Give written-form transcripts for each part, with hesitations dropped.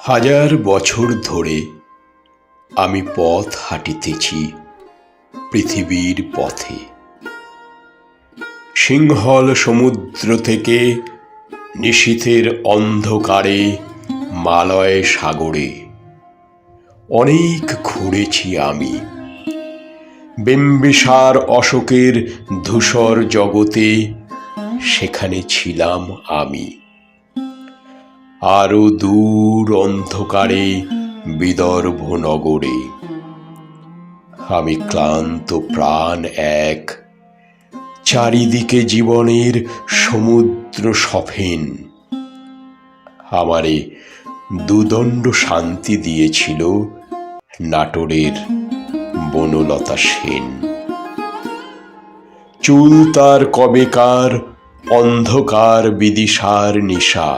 হাজার বছর ধরে আমি পথ হাঁটিতেছি পৃথিবীর পথে। সিংহল সমুদ্র থেকে নিশীথের অন্ধকারে মালয় সাগরে অনেক ঘুরেছি আমি। বিম্বিসার অশোকের ধূসর জগতে সেখানে ছিলাম আমি। আরো দূর অন্ধকারে বিদর্ভ নগরে আমি ক্লান্ত প্রাণ এক, চারিদিকে জীবনের সমুদ্র সফেন। আমারে দুদণ্ড শান্তি দিয়েছিল নাটোরের বনলতা সেন। চুল তার কবেকার অন্ধকার বিদিশার নিশা,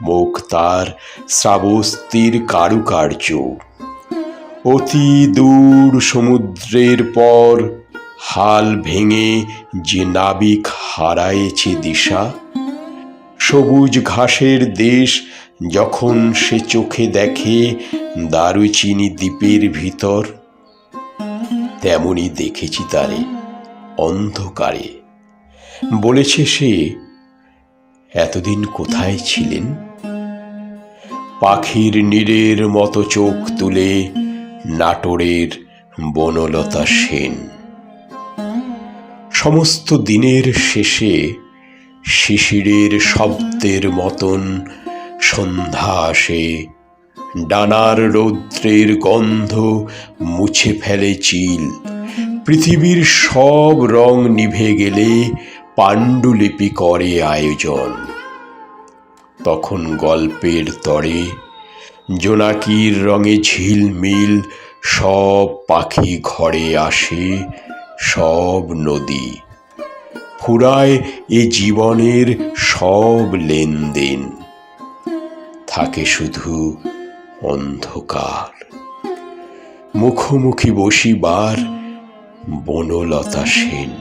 মুখ তার শ্রাবস্তির কারুকার্য। অতি দূর সমুদ্রের পর হাল ভেঙে যে নাবিক হারায়েছে দিশা, সবুজ ঘাসের দেশ যখন সে চোখে দেখে দারুচিনি দ্বীপের ভিতর, তেমনি দেখেছি তারে অন্ধকারে। বলেছে সে, এতদিন কোথায় ছিলেন? পাখির নীড়ের মতো চোখ তুলে নাটোরের বনলতা সেন। সমস্ত দিনের শেষে শিশিরের শব্দের মতন সন্ধ্যা আসে। ডানার রৌদ্রের গন্ধ মুছে ফেলে চিল। পৃথিবীর সব রং নিভে গেলে পাণ্ডুলিপি করে আয়োজন। তখন গল্পের তরে জোনাকির রঙে ঝিলমিল সব পাখি ঘরে আসে, সব নদী ফুরায় এ জীবনের সব লেনদেন। থাকে শুধু অন্ধকার, মুখোমুখি বসিবার বনলতা সেন।